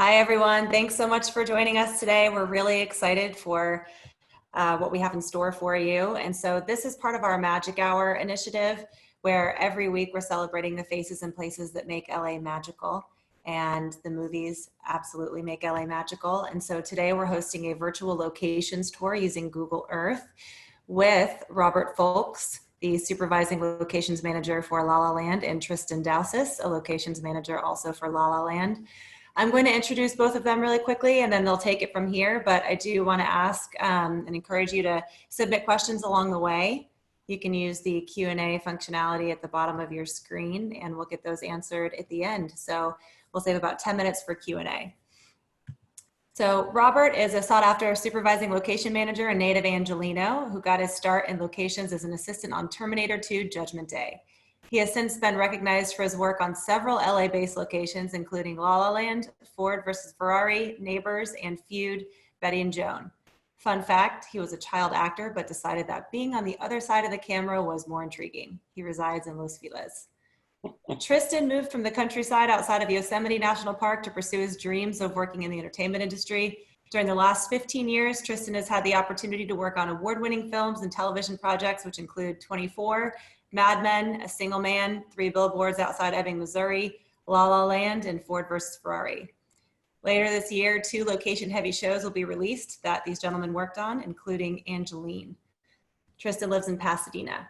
Hi, everyone. Thanks so much for joining us today. We're really excited for what we have in store for you. And so this is part of our Magic Hour initiative, where every week we're celebrating the faces and places that make LA magical. And the movies absolutely make LA magical. And so today we're hosting a virtual locations tour using Google Earth with Robert Foulkes, the supervising locations manager for La La Land, and Tristan Daoussis, a locations manager also for La La Land. I'm going to introduce both of them really quickly and then they'll take it from here, but I do want to ask and encourage you to submit questions along the way. You can use the Q&A functionality at the bottom of your screen and we'll get those answered at the end. So we'll save about 10 minutes for Q&A. So Robert is a sought after supervising location manager and native Angelino who got his start in locations as an assistant on Terminator 2 Judgment Day. He has since been recognized for his work on several LA-based locations, including La La Land, Ford versus Ferrari, Neighbors, and Feud, Betty and Joan. Fun fact, he was a child actor, but decided that being on the other side of the camera was more intriguing. He resides in Los Feliz. Tristan moved from the countryside outside of Yosemite National Park to pursue his dreams of working in the entertainment industry. During the last 15 years, Tristan has had the opportunity to work on award-winning films and television projects, which include 24, Mad Men, A Single Man, 3 Billboards Outside Ebbing, Missouri, La La Land, and Ford versus Ferrari. Later this year, 2 location-heavy shows will be released that these gentlemen worked on, including Angeline. Tristan lives in Pasadena.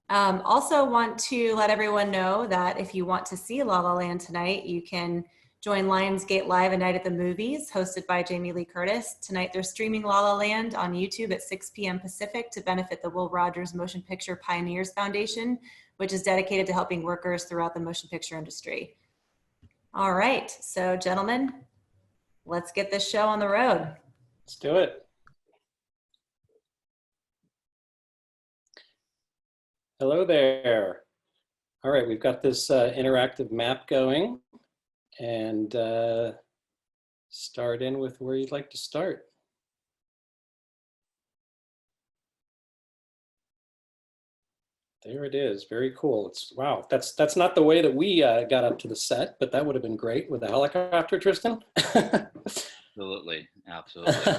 Also want to let everyone know that if you want to see La La Land tonight, you can join Lionsgate Live, A Night at the Movies, hosted by Jamie Lee Curtis. Tonight, they're streaming La La Land on YouTube at 6 p.m. Pacific to benefit the Will Rogers Motion Picture Pioneers Foundation, which is dedicated to helping workers throughout the motion picture industry. All right, so gentlemen, let's get this show on the road. Let's do it. Hello there. All right, we've got this interactive map going. And start in with where you'd like to start. There it is. Very cool. It's wow. That's not the way that we got up to the set, but that would have been great with a helicopter, Tristan. Absolutely, absolutely.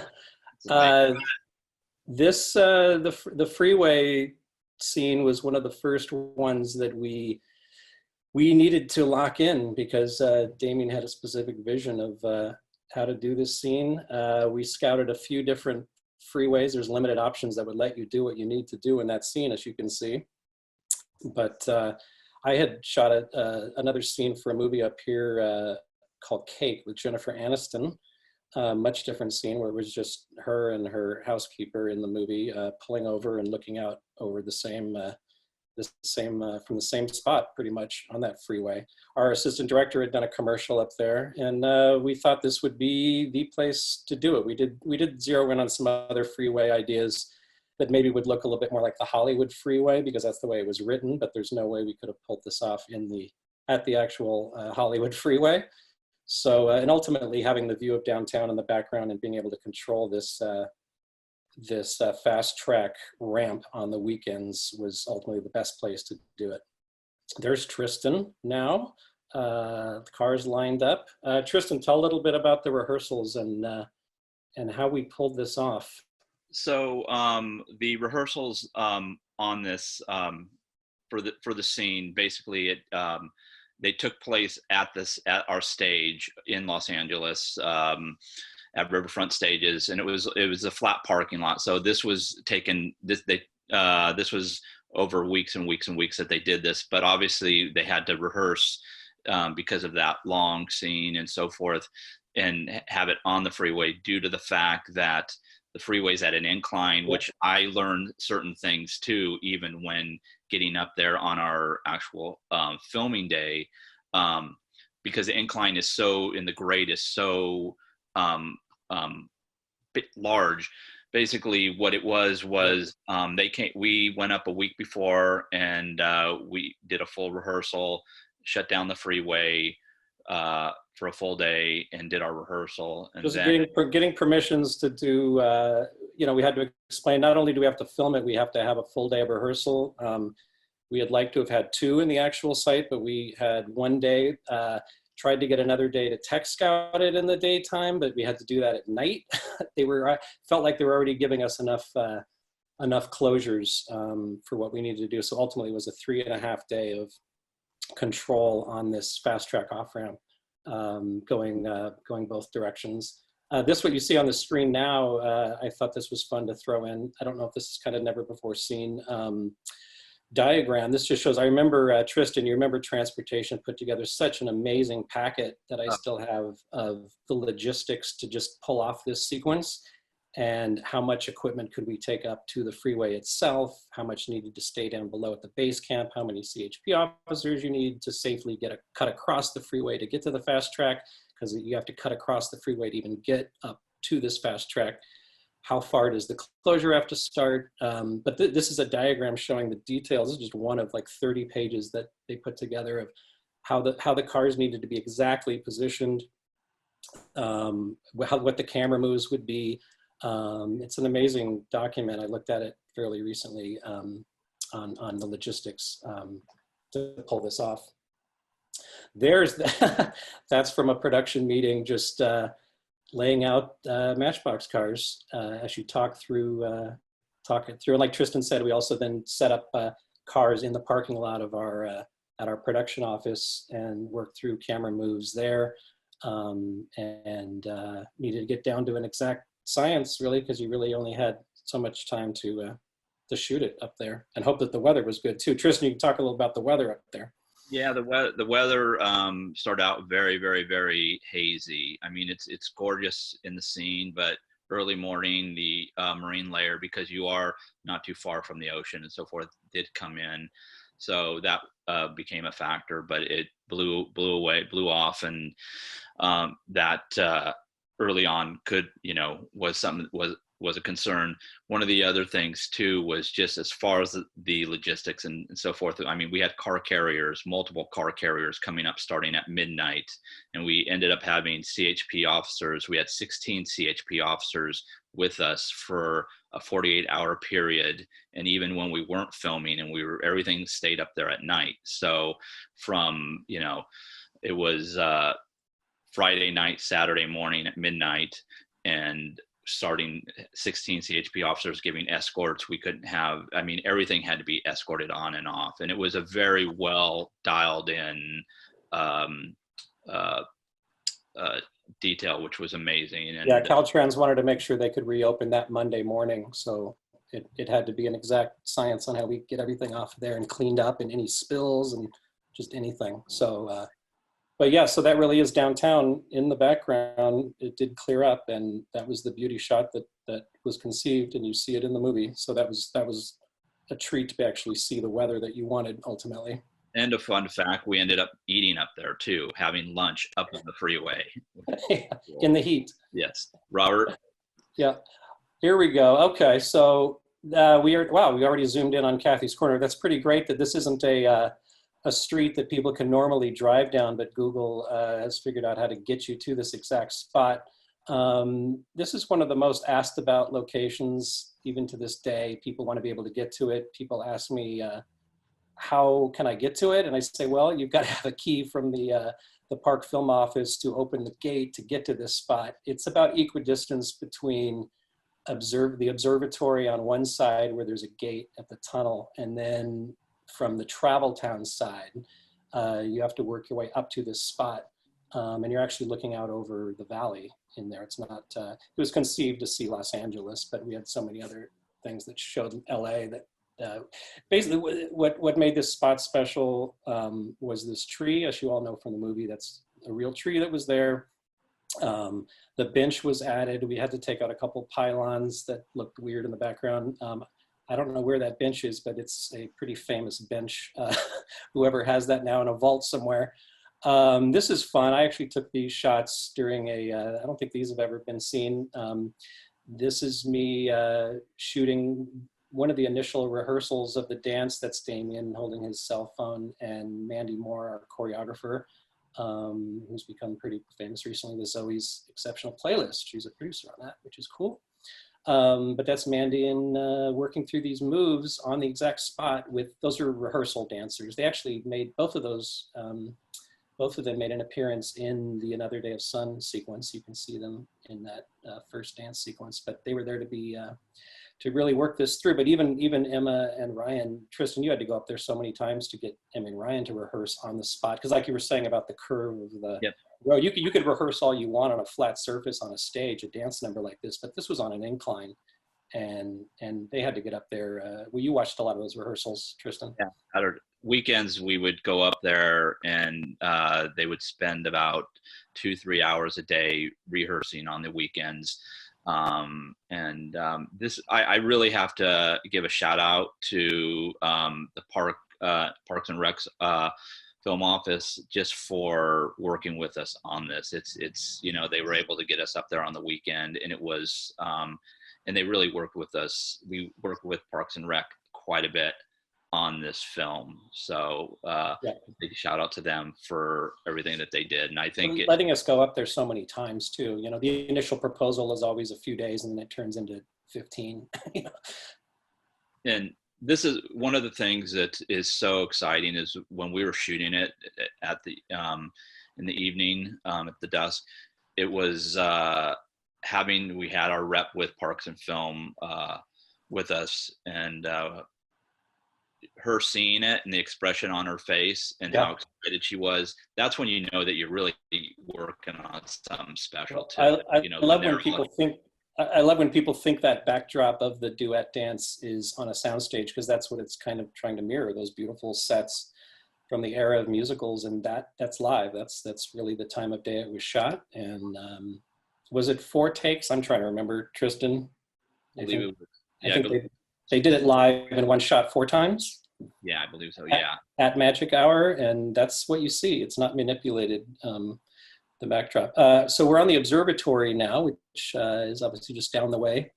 The freeway scene was one of the first ones that we needed to lock in because Damien had a specific vision of how to do this scene. We scouted a few different freeways. There's limited options that would let you do what you need to do in that scene, as you can see. But I had shot another scene for a movie up here called Cake with Jennifer Aniston. Much different scene where it was just her and her housekeeper in the movie pulling over and looking out over the same from the same spot pretty much on that freeway. Our assistant director had done a commercial up there and we thought this would be the place to do it. We did zero in on some other freeway ideas that maybe would look a little bit more like the Hollywood freeway because that's the way it was written, but there's no way we could have pulled this off at the actual Hollywood freeway. So, and ultimately having the view of downtown in the background and being able to control this fast track ramp on the weekends was ultimately the best place to do it. There's Tristan now. The car's lined up. Tristan, tell a little bit about the rehearsals and how we pulled this off. So the rehearsals on this for the scene, basically they took place at our stage in Los Angeles. At Riverfront Stages, and it was a flat parking lot. So this was taken. This was over weeks and weeks and weeks that they did this. But obviously they had to rehearse because of that long scene and so forth, and have it on the freeway due to the fact that the freeway's at an incline, which I learned certain things too, even when getting up there on our actual filming day, because the incline is so, and the grade is so bit large. Basically what it was we went up a week before and we did a full rehearsal, shut down the freeway for a full day and did our rehearsal. And just then getting permissions to do, we had to explain, not only do we have to film it, we have to have a full day of rehearsal. We had liked to have had 2 in the actual site, but we had 1 day. tried to get another day to tech scout it in the daytime, but we had to do that at night. Felt like they were already giving us enough closures for what we needed to do. So ultimately it was a 3.5 day of control on this fast track off ramp, going both directions. This, what you see on the screen now, I thought this was fun to throw in. I don't know if this is kind of never before seen diagram. This just shows, I remember, Tristan, you remember transportation put together such an amazing packet that I still have of the logistics to just pull off this sequence, and how much equipment could we take up to the freeway itself, how much needed to stay down below at the base camp, how many CHP officers you need to safely cut across the freeway to get to the fast track, because you have to cut across the freeway to even get up to this fast track. How far does the closure have to start? But this is a diagram showing the details. This is just one of like 30 pages that they put together of how the cars needed to be exactly positioned, what the camera moves would be. It's an amazing document. I looked at it fairly recently on the logistics to pull this off. That's from a production meeting, just laying out Matchbox cars as you talk it through. And like Tristan said, we also then set up cars in the parking lot of at our production office and worked through camera moves there, and needed to get down to an exact science, really, because you really only had so much time to shoot it up there, and hope that the weather was good too. Tristan, you can talk a little about the weather up there. Yeah, the weather started out very, very, very hazy. I mean, it's gorgeous in the scene, but early morning, the marine layer, because you are not too far from the ocean and so forth, did come in. So that became a factor, but it blew off, and that early on was a concern. One of the other things too was just as far as the logistics and so forth. I mean, we had multiple car carriers coming up starting at midnight, and we ended up having CHP officers. We had 16 CHP officers with us for a 48-hour period. And even when we weren't filming and everything stayed up there at night. So from, it was Friday night, Saturday morning at midnight, and starting 16 CHP officers giving escorts. We couldn't have, everything had to be escorted on and off. And it was a very well dialed in detail, which was amazing. And yeah, Caltrans wanted to make sure they could reopen that Monday morning. So it had to be an exact science on how we get everything off there and cleaned up, and any spills and just anything. So, but yeah, so that really is downtown in the background. It did clear up, and that was the beauty shot that was conceived, and you see it in the movie. So that was a treat to actually see the weather that you wanted ultimately. And a fun fact, we ended up eating up there too, having lunch up on the freeway. In the heat. Yes. Robert? Yeah. Here we go. Okay, so we already zoomed in on Kathy's Corner. That's pretty great that this isn't a street that people can normally drive down, but Google has figured out how to get you to this exact spot. This is one of the most asked about locations, even to this day. People want to be able to get to it. People ask me, how can I get to it? And I say, well, you've got to have a key from the park film office to open the gate to get to this spot. It's about equidistance between the observatory on one side, where there's a gate at the tunnel, and then from the travel town side, you have to work your way up to this spot. And you're actually looking out over the valley in there. It's not, it was conceived to see Los Angeles, but we had so many other things that showed LA that basically what made this spot special was this tree, as you all know from the movie. That's a real tree that was there. The bench was added. We had to take out a couple pylons that looked weird in the background. I don't know where that bench is, but it's a pretty famous bench. Whoever has that now in a vault somewhere. This is fun. I actually took these shots during I don't think these have ever been seen. This is me shooting one of the initial rehearsals of the dance. That's Damien holding his cell phone, and Mandy Moore, our choreographer, who's become pretty famous recently with Zoe's Exceptional Playlist. She's a producer on that, which is cool. But that's Mandy and working through these moves on the exact spot with, those are rehearsal dancers. They actually made both of those both of them made an appearance in the Another Day of Sun sequence. You can see them in that first dance sequence, but they were there to be to really work this through. But even Emma and Ryan, Tristan, you had to go up there so many times to get Emma and Ryan to rehearse on the spot, because like you were saying about the curve of the road, you could rehearse all you want on a flat surface on a stage, a dance number like this, but this was on an incline, and they had to get up there. Well, you watched a lot of those rehearsals, Tristan. Yeah, weekends we would go up there, and they would spend about 2-3 hours a day rehearsing on the weekends. This, I really have to give a shout out to the Parks and Recs film office just for working with us on this. It's you know, they were able to get us up there on the weekend, and it was and they really worked with us. We worked with Parks and Rec quite a bit on this film, so big shout out to them for everything that they did. And I think letting us go up there so many times too. You know, the initial proposal is always a few days, and then it turns into 15. You know? And this is one of the things that is so exciting, is when we were shooting it at the in the evening at the dusk, it was we had our rep with Parks and Film with us, and her seeing it and the expression on her face and how excited she was, that's when you know that you're really working on something special too. I love when people think that backdrop of the duet dance is on a soundstage, because that's what it's kind of trying to mirror, those beautiful sets from the era of musicals, and that's live. That's really the time of day it was shot. And was it 4 takes? I'm trying to remember, Tristan. I think they did it live in one shot 4 times. Yeah, I believe so. Yeah. At Magic Hour, and that's what you see. It's not manipulated, the backdrop. So we're on the observatory now, which is obviously just down the way.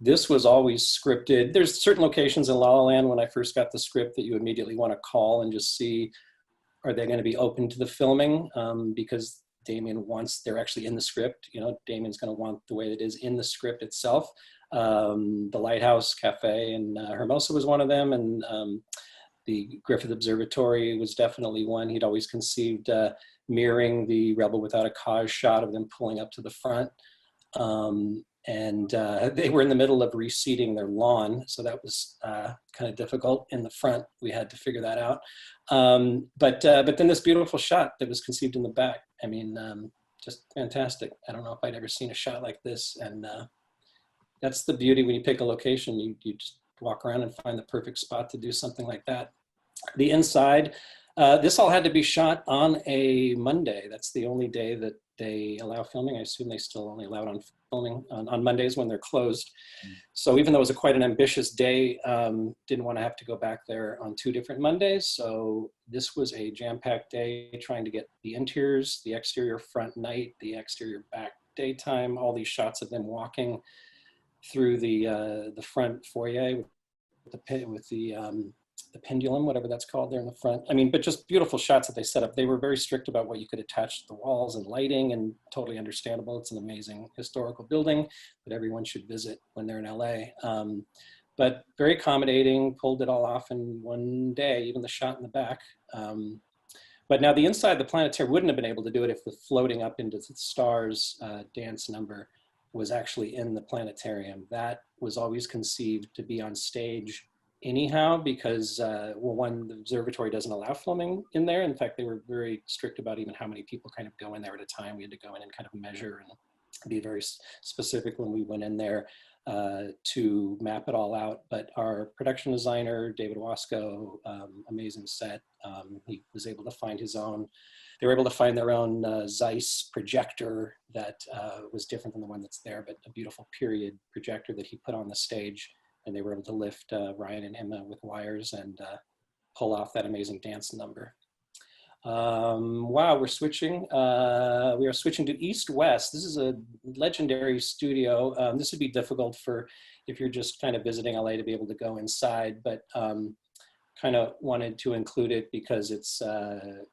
This was always scripted. There's certain locations in La La Land when I first got the script that you immediately want to call and just see, are they going to be open to the filming? Because Damien wants, they're actually in the script. You know, Damien's going to want the way it is in the script itself. The Lighthouse Cafe and Hermosa was one of them, and the Griffith Observatory was definitely one. He'd always conceived mirroring the Rebel Without a Cause shot of them pulling up to the front. They were in the middle of reseeding their lawn, so that was kind of difficult in the front. We had to figure that out. But then this beautiful shot that was conceived in the back, I mean, just fantastic. I don't know if I'd ever seen a shot like this, and that's the beauty when you pick a location. You just walk around and find the perfect spot to do something like that. The inside, this all had to be shot on a Monday. That's the only day that they allow filming. I assume they still only allow it on filming on Mondays when they're closed. So even though it was quite an ambitious day, didn't want to have to go back there on 2 different Mondays. So this was a jam-packed day, trying to get the interiors, the exterior front night, the exterior back daytime, all these shots of them walking through the front foyer with the pendulum, whatever that's called there in the front. I mean, but just beautiful shots that they set up. They were very strict about what you could attach to the walls and lighting, and totally understandable. It's an amazing historical building that everyone should visit when they're in LA. But very accommodating, pulled it all off in one day, even the shot in the back. But now the inside, the planetarium wouldn't have been able to do it if the floating up into the stars dance number was actually in the planetarium. That was always conceived to be on stage anyhow, because one, the observatory doesn't allow filming in there. In fact, they were very strict about even how many people kind of go in there at a time. We had to go in and kind of measure and be very specific when we went in there to map it all out. But our production designer, David Wasco, amazing set. He was able to find his own, they were able to find their own Zeiss projector that was different than the one that's there, but a beautiful period projector that he put on the stage. And they were able to lift Ryan and Emma with wires and pull off that amazing dance number. Wow, we're switching. We are switching to East-West. This is a legendary studio. This would be difficult for if you're just kind of visiting LA to be able to go inside, but kind of wanted to include it because it's a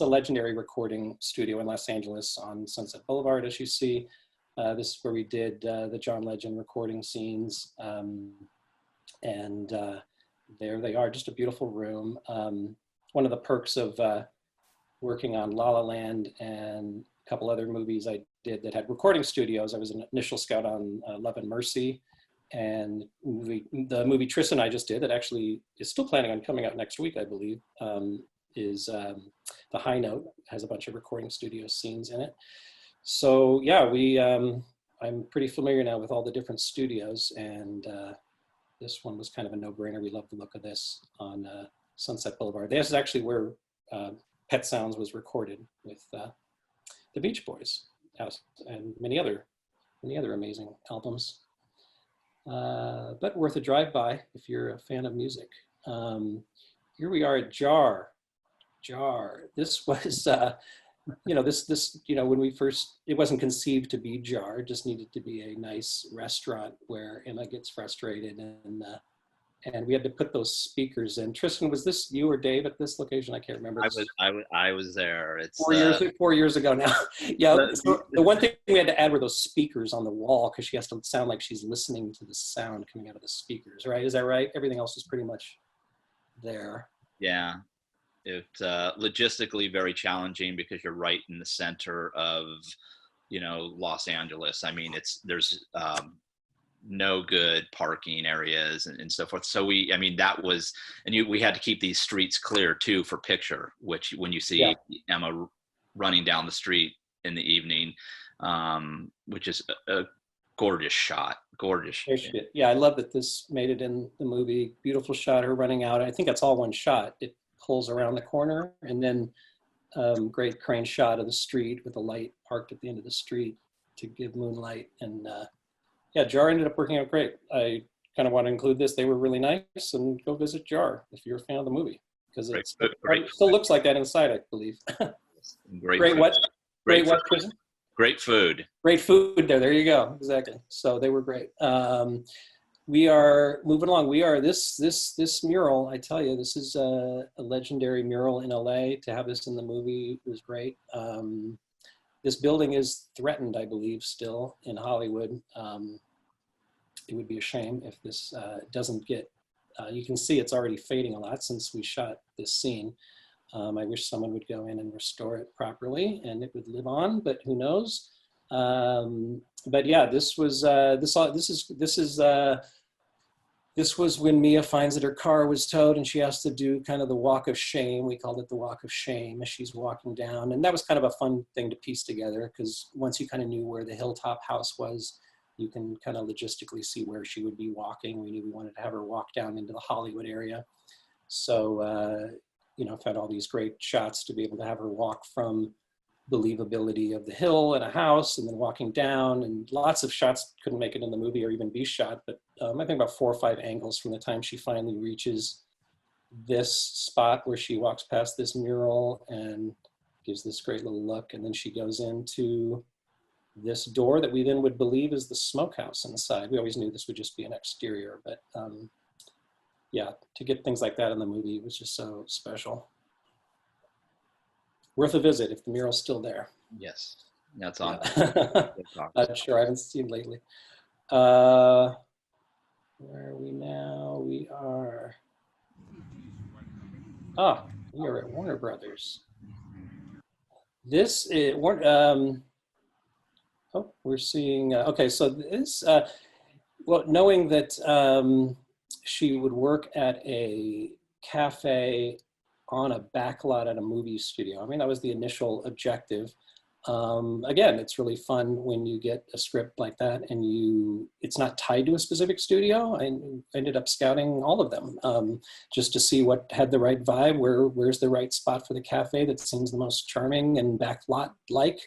legendary recording studio in Los Angeles on Sunset Boulevard, as you see. This is where we did the John Legend recording scenes. There they are, just a beautiful room. One one of the perks of working on La La Land and a couple other movies I did that had recording studios. I was an initial scout on Love and Mercy, and the movie Tristan I just did, that actually is still planning on coming out next week, I believe, is The High Note. Has a bunch of recording studio scenes in it. So yeah, I'm pretty familiar now with all the different studios, and this one was kind of a no-brainer. We love the look of this on Sunset Boulevard. This is actually where Pet Sounds was recorded with the Beach Boys and many other amazing albums. But worth a drive-by if you're a fan of music. Here we are at Jar. This was, when we first, it wasn't conceived to be Jar. It just needed to be a nice restaurant where Emma gets frustrated, and we had to put those speakers in. Tristan, was this you or Dave at this location? I can't remember. I was there. It's 4 years ago now. Yeah. So the one thing we had to add were those speakers on the wall, because she has to sound like she's listening to the sound coming out of the speakers, right? Is that right? Everything else is pretty much there. Yeah. It's logistically very challenging because you're right in the center of, Los Angeles. I mean, there's no good parking areas and so forth. So we had to keep these streets clear too for picture, which when you see Emma running down the street in the evening, which is a gorgeous shot. Gorgeous. Yeah, I love that this made it in the movie. Beautiful shot, her running out. I think that's all one shot. It pulls around the corner, and then great crane shot of the street with the light parked at the end of the street to give moonlight. And Jar ended up working out great. I kind of want to include this. They were really nice, and go visit Jar if you're a fan of the movie, because it still looks like that inside, I believe. Great what? Great what, Chris? Great food. Great food there. There you go. Exactly. So they were great. We are moving along. We are this mural. I tell you, this is a legendary mural in LA. To have this in the movie was great. This building is threatened, I believe, still in Hollywood. It would be a shame if this doesn't get. You can see it's already fading a lot since we shot this scene. I wish someone would go in and restore it properly, and it would live on. But who knows? But yeah, this was this was when Mia finds that her car was towed, and she has to do kind of the walk of shame. We called it the walk of shame as she's walking down. And that was kind of a fun thing to piece together, because once you kind of knew where the hilltop house was, you can kind of logistically see where she would be walking. We knew we wanted to have her walk down into the Hollywood area. So, found all these great shots to be able to have her walk from believability of the hill and a house, and then walking down, and lots of shots couldn't make it in the movie or even be shot, but I think about 4 or 5 angles from the time she finally reaches this spot where she walks past this mural and gives this great little look, and then she goes into this door that we then would believe is the Smokehouse inside. We always knew this would just be an exterior, but yeah, to get things like that in the movie was just so special. Worth a visit if the mural's still there. Yes, that's on. Not sure, I haven't seen lately. Where are we now? We are at Warner Brothers. This is we're seeing. Okay, so this. Well, knowing that she would work at a cafe on a backlot at a movie studio. I mean, that was the initial objective. Again, it's really fun when you get a script like that and it's not tied to a specific studio. I ended up scouting all of them just to see what had the right vibe, where's the right spot for the cafe that seems the most charming and backlot-like,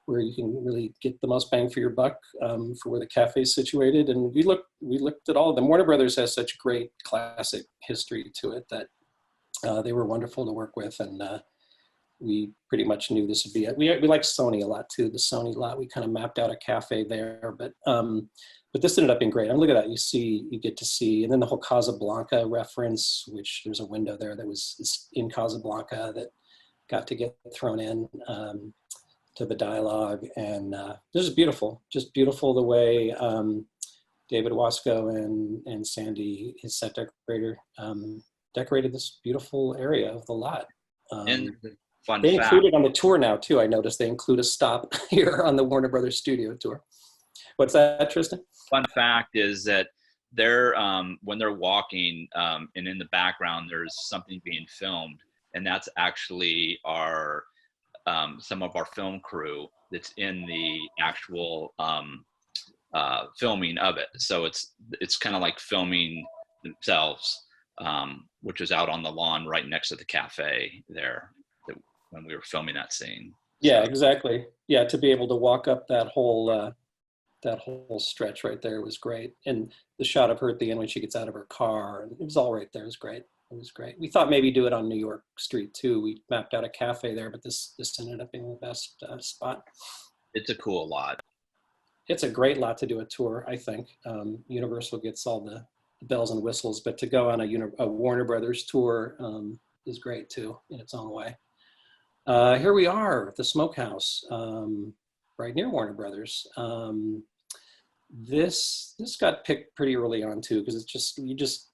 where you can really get the most bang for your buck for where the cafe is situated. And we looked at all of them. Warner Brothers has such great classic history to it that they were wonderful to work with, and we pretty much knew this would be it. We like Sony a lot too. The Sony lot, we kind of mapped out a cafe there, but this ended up being great. I mean, look at that. You get to see, and then the whole Casablanca reference, which there's a window there that was in Casablanca that got to get thrown in to the dialogue, and this is beautiful. Just beautiful the way David Wasco and Sandy, his set decorator, decorated this beautiful area of the lot. And fun They fact, included on the tour now too. I noticed they include a stop here on the Warner Brothers Studio tour. What's that, Tristan? fun fact is that they're when they're walking and in the background there's something being filmed, and that's actually our some of our film crew that's in the actual filming of it. So it's kind of like filming themselves, which is out on the lawn right next to the cafe there when we were filming that scene. Yeah, So, exactly. Yeah, to be able to walk up that whole stretch right there was great. And the shot of her at the end when she gets out of her car, and it was all right there. It was great. It was great. We thought maybe do it on New York Street too. We mapped out a cafe there, but this ended up being the best spot. it's a cool lot. It's a great lot to do a tour, I think. Universal gets all the bells and whistles, but to go on a Warner Brothers tour is great too in its own way. Here we are, the Smokehouse, right near Warner Brothers. This got picked pretty early on too, because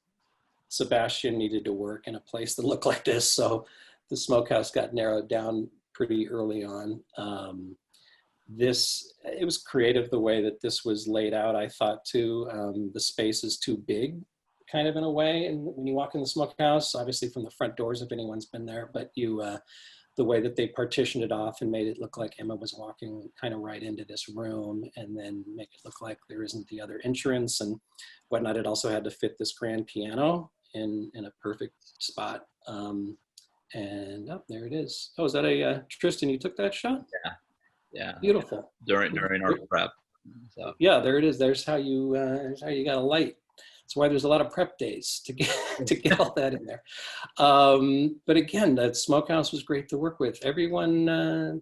Sebastian needed to work in a place that looked like this, so the Smokehouse got narrowed down pretty early on. It was creative the way that this was laid out, I thought too. The space is too big, kind of in a way, and when you walk in the Smokehouse, obviously from the front doors, if anyone's been there, but the way that they partitioned it off and made it look like Emma was walking kind of right into this room, and then make it look like there isn't the other entrance and whatnot. It also had to fit this grand piano in a perfect spot. And there it is. Oh, is that Tristan, you took that shot? Yeah. Beautiful. During our prep. So. Yeah, there it is. There's how you got a light. That's why there's a lot of prep days to get all that in there. But again, that Smokehouse was great to work with. Everyone,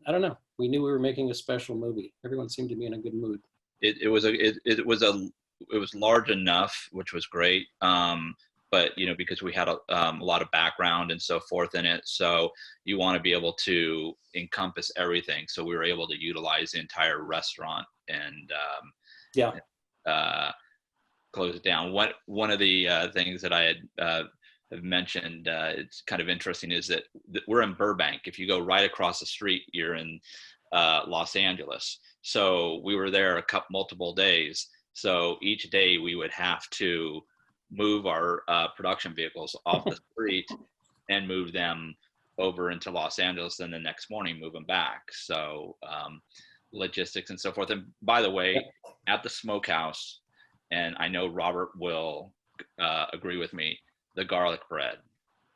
I don't know, we knew we were making a special movie. Everyone seemed to be in a good mood. It was large enough, which was great. But because we had a lot of background and so forth in it, so you want to be able to encompass everything. So we were able to utilize the entire restaurant and close it down. One of the things that I had have mentioned, it's kind of interesting, is that we're in Burbank. If you go right across the street, you're in Los Angeles. So we were there multiple days. So each day we would have to move our production vehicles off the street and move them over into Los Angeles, then the next morning move them back. So logistics and so forth. And by the way, at the Smokehouse, and I know Robert will agree with me, the garlic bread.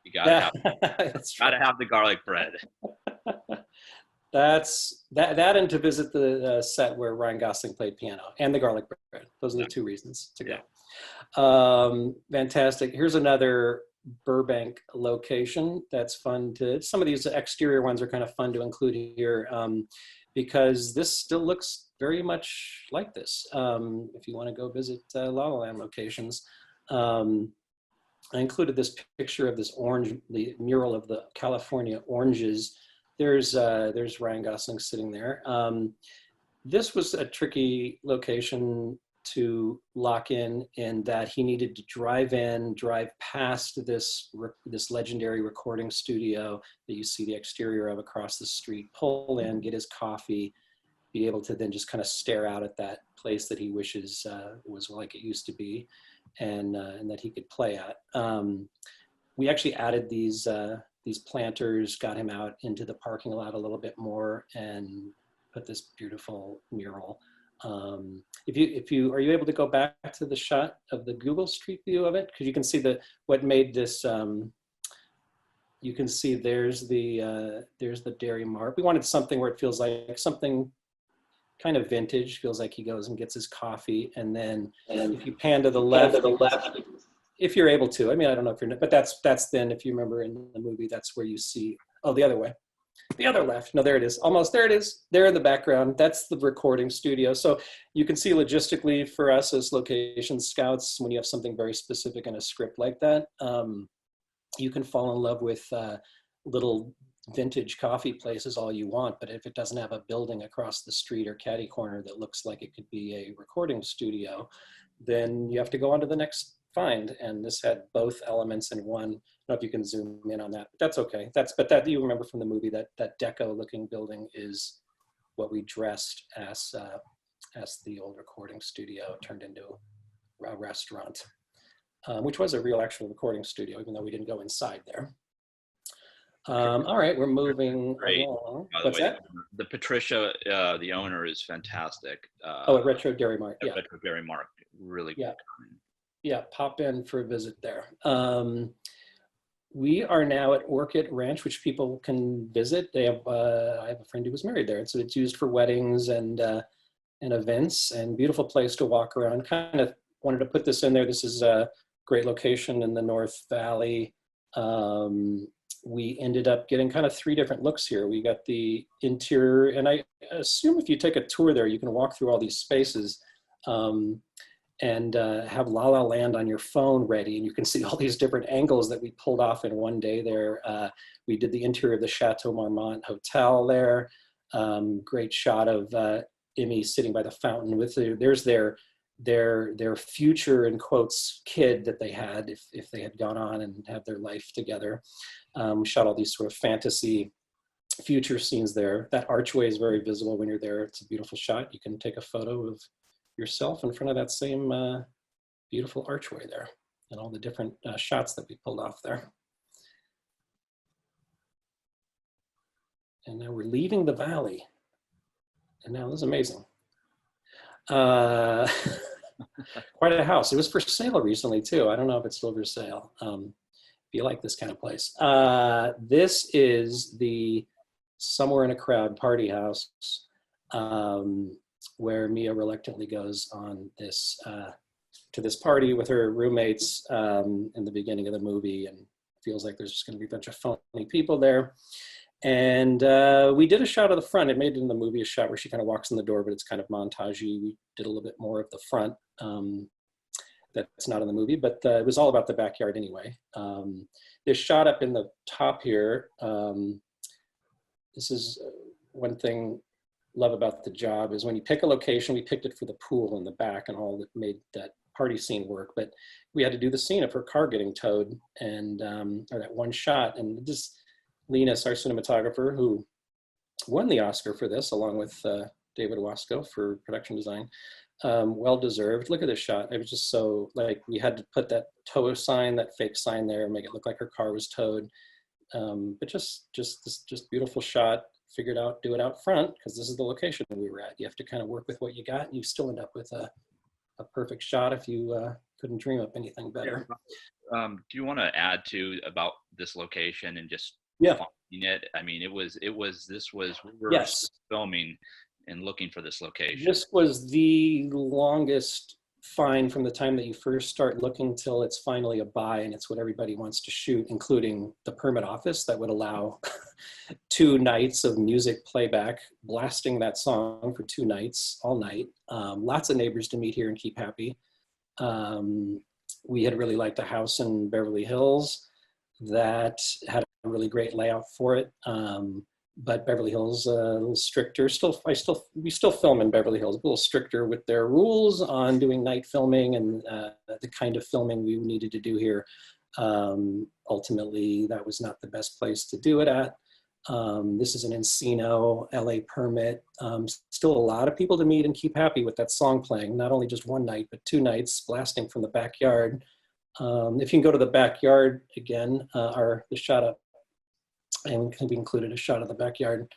You gotta have the garlic bread. That's that and to visit the set where Ryan Gosling played piano, and the garlic bread. Those are the two reasons to go. Fantastic. Here's another Burbank location that's fun to, some of these exterior ones are kind of fun to include here, because this still looks very much like this. If you want to go visit La La Land locations, I included this picture of this the mural of the California oranges. There's Ryan Gosling sitting there. This was a tricky location to lock in that he needed to drive past this legendary recording studio that you see the exterior of across the street, pull in, get his coffee, be able to then just kind of stare out at that place that he wishes was like it used to be, and that he could play at. We actually added these planters, got him out into the parking lot a little bit more, and put this beautiful mural. Are you able to go back to the shot of the Google Street View of it? Because you can see what made this. You can see there's the Dairy Mart. We wanted something where it feels like something kind of vintage. Feels like he goes and gets his coffee, and then if you pan to the left, if you're able to. I mean, I don't know if you're, but that's then, if you remember in the movie, that's where you see. Oh, the other way. The other left. No, there it is. Almost. There it is. There in the background. That's the recording studio. So you can see logistically for us as location scouts, when you have something very specific in a script like that, you can fall in love with little vintage coffee places all you want. But if it doesn't have a building across the street or catty corner that looks like it could be a recording studio, then you have to go on to the next find. And this had both elements in one. I don't know if you can zoom in on that, but that's okay. But that you remember from the movie, that deco looking building is what we dressed as the old recording studio turned into a restaurant, which was a real actual recording studio, even though we didn't go inside there. All right, we're moving along. By the What's way, that? the Patricia, the owner, is fantastic. At Retro Dairy Mart. Yeah. Retro Dairy Mart, really Yeah. good. Yeah, pop in for a visit there. We are now at Orchid Ranch, which people can visit. They have I have a friend who was married there, so it's used for weddings and events, and beautiful place to walk around. Kind of wanted to put this in there. This is a great location in the North Valley. We ended up getting kind of 3 different looks here. We got the interior, and I assume if you take a tour there, you can walk through all these spaces and have La La Land on your phone ready, and you can see all these different angles that we pulled off in one day there. We did the interior of the Chateau Marmont Hotel there. Great shot of Emmy sitting by the fountain with there's their future, in quotes, kid that they had if they had gone on and had their life together. We shot all these sort of fantasy future scenes there. That archway is very visible when you're there. It's a beautiful shot. You can take a photo of yourself in front of that same beautiful archway there, and all the different shots that we pulled off there. And now we're leaving the valley. And now this is amazing. Quite a house. It was for sale recently too. I don't know if it's still for sale. If you like this kind of place. This is the Somewhere in a Crowd party house, where Mia reluctantly goes on this to this party with her roommates in the beginning of the movie, and feels like there's just going to be a bunch of phony people there. And we did a shot of the front. It made it in the movie a shot where she kind of walks in the door, but it's kind of montagey. We did a little bit more of the front that's not in the movie, but it was all about the backyard anyway. This shot up in the top here, this is one thing I love about the job is when you pick a location, we picked it for the pool in the back and all that made that party scene work, but we had to do the scene of her car getting towed and, or that one shot, and just Linus, our cinematographer, who won the Oscar for this, along with David Wasco for production design, well-deserved. Look at this shot. It was just so, like, we had to put that tow sign, that fake sign there, make it look like her car was towed. But just this beautiful shot. Figured out, do it out front, because this is the location we were at. You have to kind of work with what you got, and you still end up with a perfect shot if you couldn't dream up anything better. Do you want to add to about this location and just finding it? I mean, we were yes. filming and looking for this location. This was the longest find from the time that you first start looking till it's finally a buy, and it's what everybody wants to shoot, including the permit office that would allow 2 nights of music playback, blasting that song for 2 nights, all night. Lots of neighbors to meet here and keep happy. We had really liked a house in Beverly Hills that had a really great layout for it. But Beverly Hills a little stricter. We still film in Beverly Hills, a little stricter with their rules on doing night filming and the kind of filming we needed to do here. Ultimately, that was not the best place to do it at. This is an Encino, LA permit. Still a lot of people to meet and keep happy with that song playing, not only just one night, but 2 nights blasting from the backyard. If you can go to the backyard again, the shot up, and we included a shot of the backyard.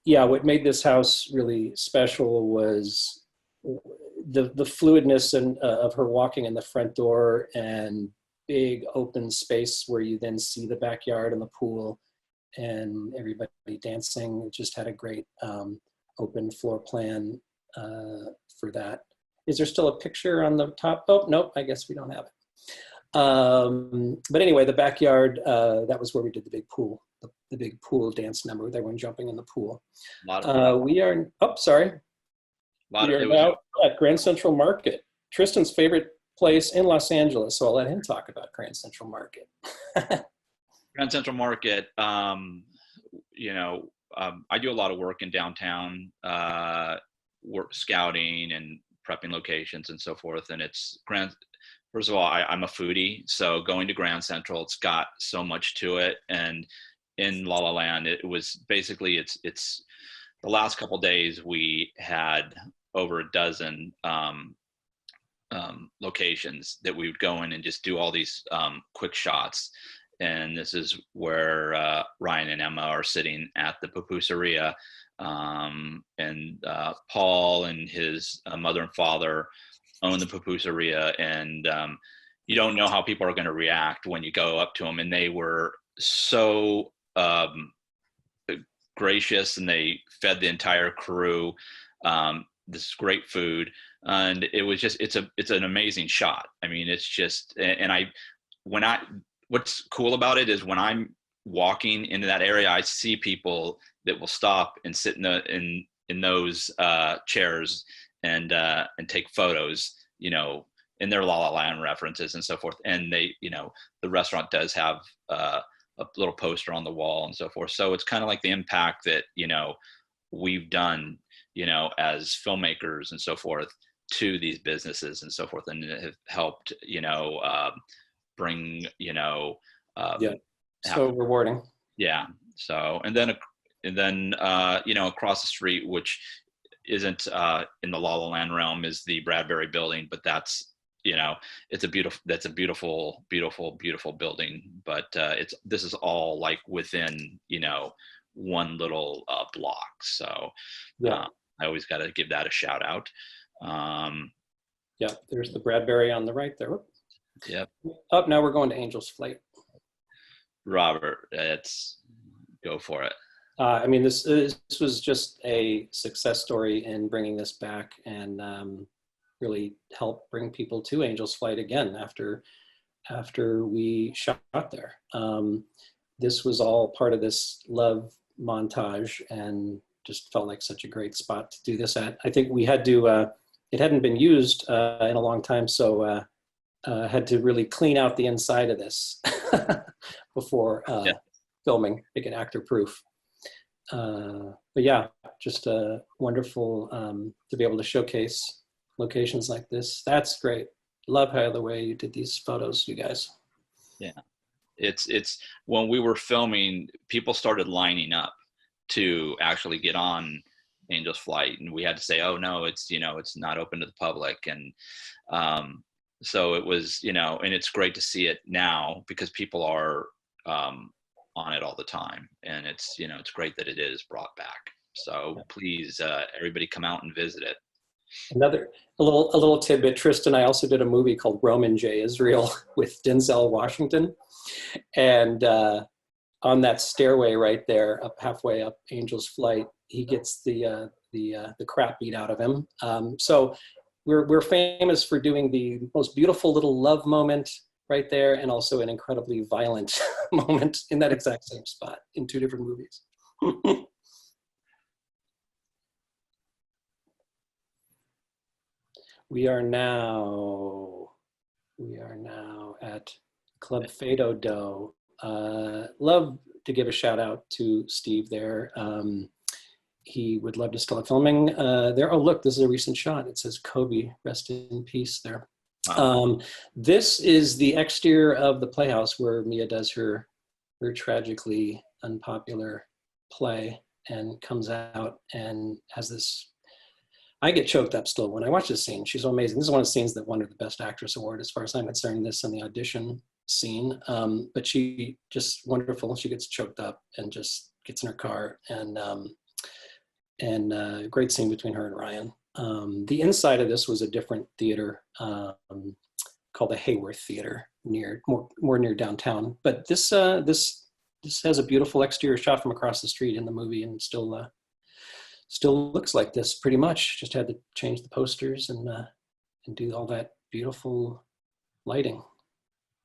Yeah, what made this house really special was the fluidness of her walking in the front door, and big open space where you then see the backyard and the pool and everybody dancing. It just had a great open floor plan for that. Is there still a picture on the top? Oh, nope, I guess we don't have it. But anyway, the backyard, that was where we did the big pool, the big pool dance number with everyone jumping in the pool. We are now at Grand Central Market, Tristan's favorite place in Los Angeles. So I'll let him talk about Grand Central Market. Grand Central Market, I do a lot of work in downtown, work scouting and prepping locations and so forth. And it's first of all, I'm a foodie, so going to Grand Central, it's got so much to it. And in La La Land, it was basically, it's the last couple of days we had over a dozen locations that we would go in and just do all these quick shots. And this is where Ryan and Emma are sitting at the pupuseria, and Paul and his mother and father own the pupuseria, and you don't know how people are going to react when you go up to them. And they were so gracious, and they fed the entire crew this great food, and it was just it's an amazing shot. I mean, it's just, and what's cool about it is when I'm walking into that area, I see people that will stop and sit in those chairs and take photos, you know, in their La La Land references and so forth. And they, you know, the restaurant does have a little poster on the wall and so forth. So it's kind of like the impact that, you know, we've done, you know, as filmmakers and so forth to these businesses and so forth, and it have helped, you know, bring, you know, so rewarding. Yeah. So, and then you know, across the street, which isn't in the La La Land realm, is the Bradbury building, but that's, you know, that's a beautiful building, but this is all like within, you know, one little block. So I always got to give that a shout out. There's the Bradbury on the right there. Yep. Up now we're going to Angel's Flight. Robert, go for it. I mean, this was just a success story in bringing this back, and really help bring people to Angel's Flight again after we shot there. This was all part of this love montage, and just felt like such a great spot to do this at. I think we had to, it hadn't been used in a long time, so had to really clean out the inside of this before filming, make it actor proof. But yeah, just wonderful to be able to showcase locations like this. That's great. Love how the way you did these photos, you guys. Yeah, it's when we were filming, people started lining up to actually get on Angel's Flight, and we had to say, oh no, it's, you know, it's not open to the public. And so it was, you know, and it's great to see it now because people are on it all the time, and it's, you know, it's great that it is brought back. So please, everybody come out and visit it. A little tidbit. Tristan, I also did a movie called Roman J. Israel with Denzel Washington, and on that stairway right there, up halfway up Angel's Flight, he gets the crap beat out of him. So we're famous for doing the most beautiful little love moment right there, and also an incredibly violent moment in that exact same spot in two different movies. We are now at Club Fado Dough. Love to give a shout out to Steve there. He would love to start filming there. Oh, look, this is a recent shot. It says Kobe, rest in peace there. Wow. This is the exterior of the Playhouse where Mia does her tragically unpopular play, and comes out and has this. I get choked up still when I watch this scene. She's so amazing. This is one of the scenes that won her the Best Actress Award, as far as I'm concerned, this and the audition scene. But she just wonderful. She gets choked up and just gets in her car, and great scene between her and Ryan. The inside of this was a different theater called the Hayworth Theater, more near downtown. But this has a beautiful exterior shot from across the street in the movie, and still looks like this pretty much. Just had to change the posters and do all that beautiful lighting.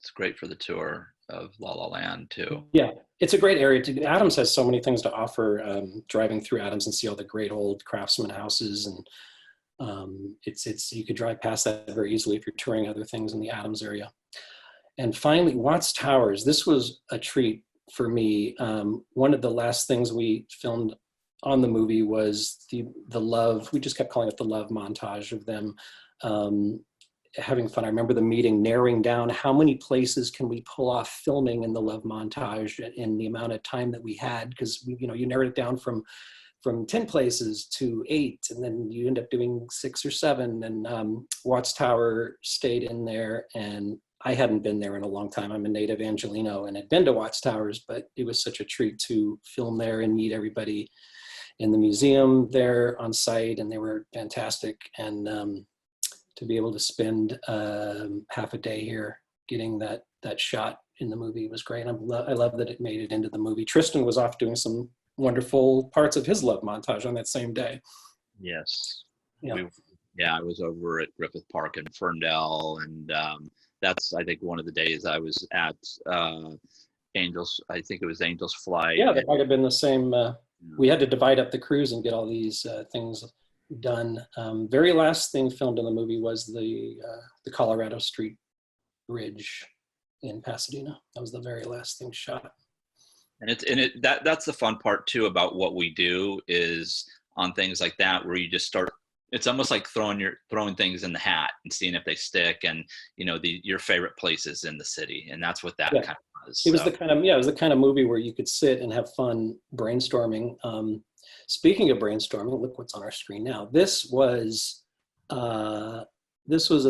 It's great for the tour of La La Land too. Yeah, it's a great area. Adams has so many things to offer. Driving through Adams and see all the great old craftsman houses, and it's you could drive past that very easily if you're touring other things in the Adams area. And finally, Watts Towers. This was a treat for me. One of the last things we filmed on the movie was the love. We just kept calling it the love montage of them having fun. I remember the meeting narrowing down how many places can we pull off filming in the love montage in the amount of time that we had, because you narrowed it down from 10 places to 8, and then you end up doing 6 or 7, and Watchtower stayed in there, and I hadn't been there in a long time. I'm a native Angelino and had been to Watchtowers, but it was such a treat to film there and meet everybody in the museum there on site, and they were fantastic. And to be able to spend half a day here getting that shot in the movie was great. I love that it made it into the movie. Tristan was off doing some wonderful parts of his love montage on that same day. Yes. Yeah. I was over at Griffith Park in Ferndale, and that's, I think, one of the days I was at Angels. I think it was Angels Flight. Yeah, that might have been the same. We had to divide up the crews and get all these things done. Very last thing filmed in the movie was the Colorado Street Bridge in Pasadena. That was the very last thing shot. And that's the fun part too about what we do, is on things like that where you just start. It's almost like throwing things in the hat and seeing if they stick, and your favorite places in the city, and that's what that kind of was. It was the kind of movie where you could sit and have fun brainstorming. Speaking of brainstorming, look what's on our screen now. This was a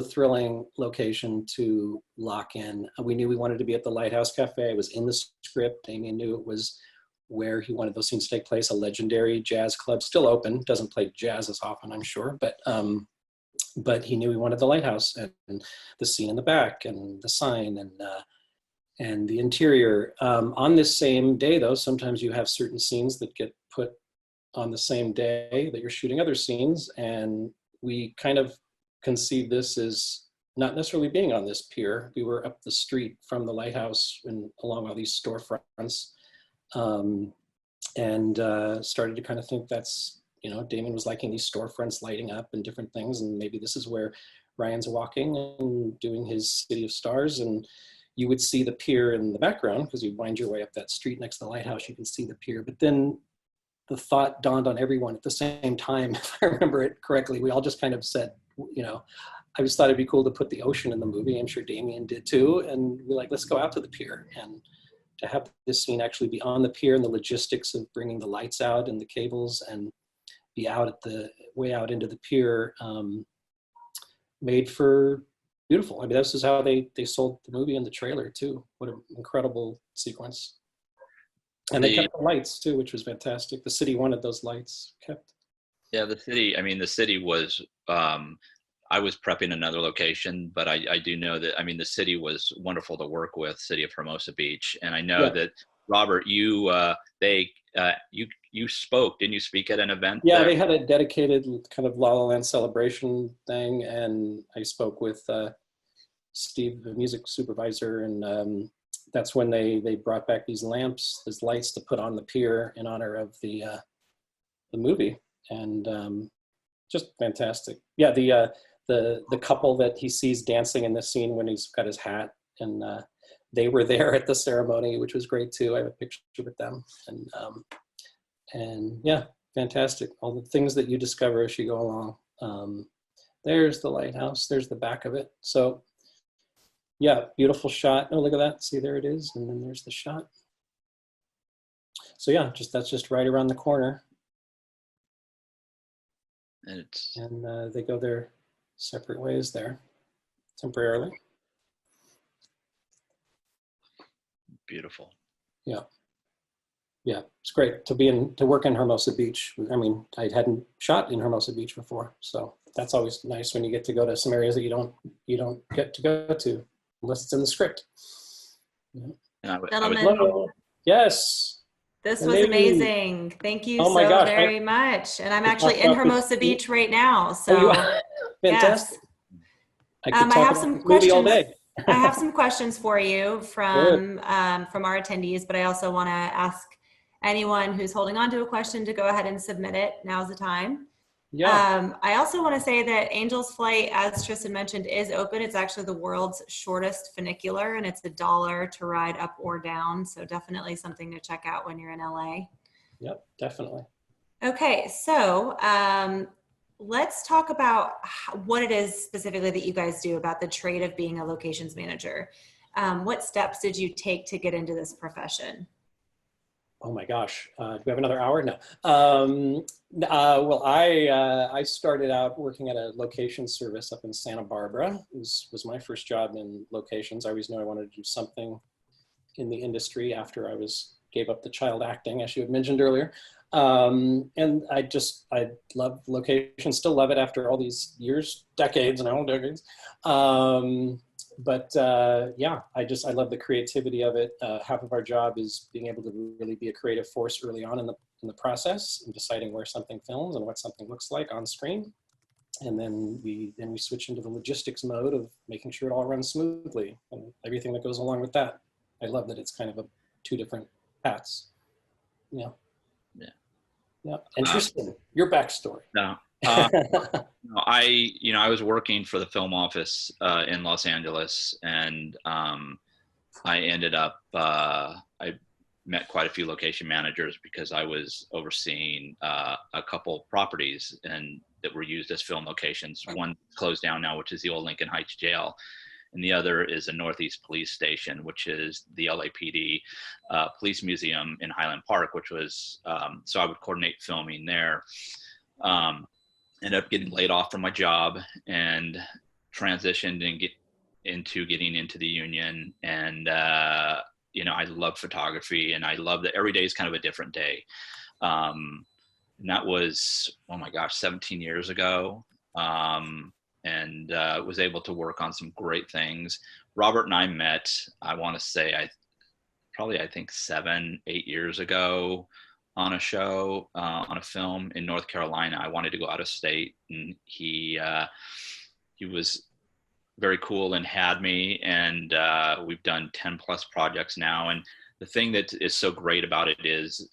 thrilling location to lock in. We knew we wanted to be at the Lighthouse Cafe. It was in the script. Damien knew it was where he wanted those scenes to take place, a legendary jazz club, still open, doesn't play jazz as often, I'm sure, but he knew he wanted the lighthouse and the scene in the back and the sign and the interior. On this same day, though, sometimes you have certain scenes that get put on the same day that you're shooting other scenes, and we kind of conceived this as not necessarily being on this pier. We were up the street from the lighthouse and along all these storefronts. And started to kind of think that's, Damien was liking these storefronts lighting up and different things, and maybe this is where Ryan's walking and doing his City of Stars, and you would see the pier in the background because you wind your way up that street next to the lighthouse, you can see the pier. But then the thought dawned on everyone at the same time, if I remember it correctly. We all just kind of said, I just thought it'd be cool to put the ocean in the movie. I'm sure Damien did too. And we're like, let's go out to the pier. And to have this scene actually be on the pier and the logistics of bringing the lights out and the cables and be out at the way out into the pier made for beautiful. I mean, this is how they sold the movie in the trailer too. What an incredible sequence. And they kept the lights too, which was fantastic. The city wanted those lights kept. Yeah, the city was, I was prepping another location, but I do know that, the city was wonderful to work with, City of Hermosa Beach. And I know that, Robert, you spoke, didn't you speak at an event? Yeah, there? They had a dedicated kind of La La Land celebration thing, and I spoke with Steve, the music supervisor, and that's when they brought back these lights to put on the pier in honor of the movie, and just fantastic. Yeah, the couple that he sees dancing in this scene when he's got his hat, and they were there at the ceremony, which was great too. I have a picture with them, and yeah, fantastic. All the things that you discover as you go along. There's the lighthouse. There's the back of it. So yeah, beautiful shot. Oh, look at that. See, there it is. And then there's the shot. So yeah, that's just right around the corner. And they go their separate ways there temporarily. Beautiful. Yeah. Yeah, it's great to work in Hermosa Beach. I mean, I hadn't shot in Hermosa Beach before, so that's always nice when you get to go to some areas that you don't get to go to unless it's in the script. Yeah. Gentlemen, yes. This was amazing. Thank you so very much. And I'm actually in Hermosa Beach right now. So fantastic. Yes. I have some questions. All day. I have some questions for you from our attendees, but I also want to ask anyone who's holding on to a question to go ahead and submit it. Now's the time. Yeah. I also want to say that Angel's Flight, as Tristan mentioned, is open. It's actually the world's shortest funicular, and it's $1 to ride up or down. So definitely something to check out when you're in LA. Yep, definitely. Okay, so let's talk about what it is specifically that you guys do about the trade of being a locations manager. What steps did you take to get into this profession? Oh my gosh, do we have another hour? No. Well, I started out working at a location service up in Santa Barbara. It was my first job in locations. I always knew I wanted to do something in the industry after I gave up the child acting, as you had mentioned earlier. And I love locations, still love it after all these years, decades now, decades. Yeah, I love the creativity of it. Half of our job is being able to really be a creative force early on in the process and deciding where something films and what something looks like on screen. And then we switch into the logistics mode of making sure it all runs smoothly and everything that goes along with that. I love that it's kind of two different paths. Yeah. Yeah. Yeah. And Tristan, your backstory. No. I was working for the film office in Los Angeles, and I ended up I met quite a few location managers because I was overseeing a couple properties and that were used as film locations. One closed down now, which is the old Lincoln Heights Jail, and the other is a Northeast Police Station, which is the LAPD Police Museum in Highland Park, which was so I would coordinate filming there. Ended up getting laid off from my job and transitioned and getting into the union. And, I love photography, and I love that every day is kind of a different day. And that was, oh my gosh, 17 years ago. And was able to work on some great things. Robert and I met, I want to say, I think 7-8 years ago, on a show, on a film in North Carolina. I wanted to go out of state, and he was very cool and had me, and we've done 10 plus projects now. And the thing that is so great about it is,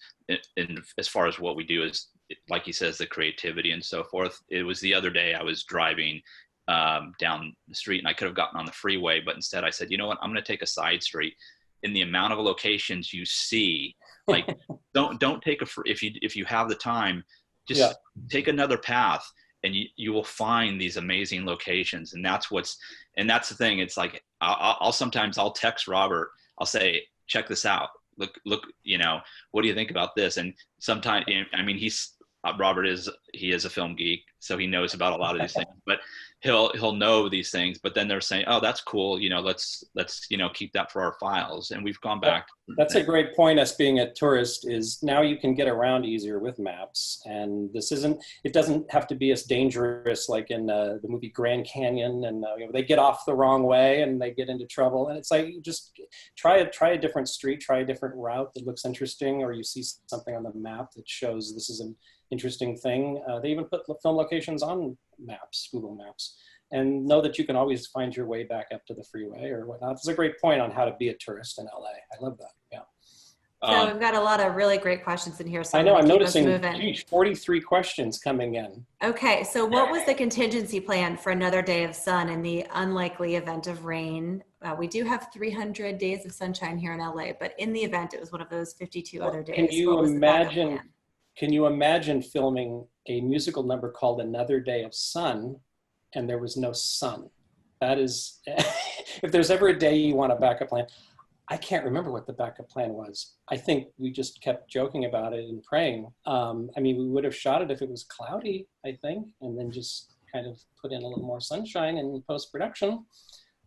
as far as what we do is, like he says, the creativity and so forth. It was the other day I was driving down the street, and I could have gotten on the freeway, but instead I said, you know what, I'm going to take a side street. In the amount of locations you see, like don't take if you have the time, just take another path, and you will find these amazing locations. And that's the thing. It's like I'll sometimes text Robert. I'll say, check this out. Look, what do you think about this? And sometimes, I mean, Robert is a film geek, so he knows about a lot of these things, but he'll know these things, but then they're saying, oh, that's cool. Let's keep that for our files. And we've gone back. That's a great point. Us being a tourist is now you can get around easier with maps. And it doesn't have to be as dangerous like in the movie Grand Canyon, and they get off the wrong way and they get into trouble. And it's like, you just try a different street, try a different route that looks interesting, or you see something on the map that shows this is an interesting thing. They even put film locations on maps, Google Maps, and know that you can always find your way back up to the freeway or whatnot. It's a great point on how to be a tourist in LA. I love that. Yeah. So we've got a lot of really great questions in here. So I know, I'm noticing 43 questions coming in. Okay, so what was the contingency plan for another day of sun in the unlikely event of rain? We do have 300 days of sunshine here in LA, but in the event it was one of those 52 other days. Can you imagine filming a musical number called Another Day of Sun and there was no sun? That is, if there's ever a day you want a backup plan, I can't remember what the backup plan was. I think we just kept joking about it and praying. We would have shot it if it was cloudy, I think, and then just kind of put in a little more sunshine in post-production.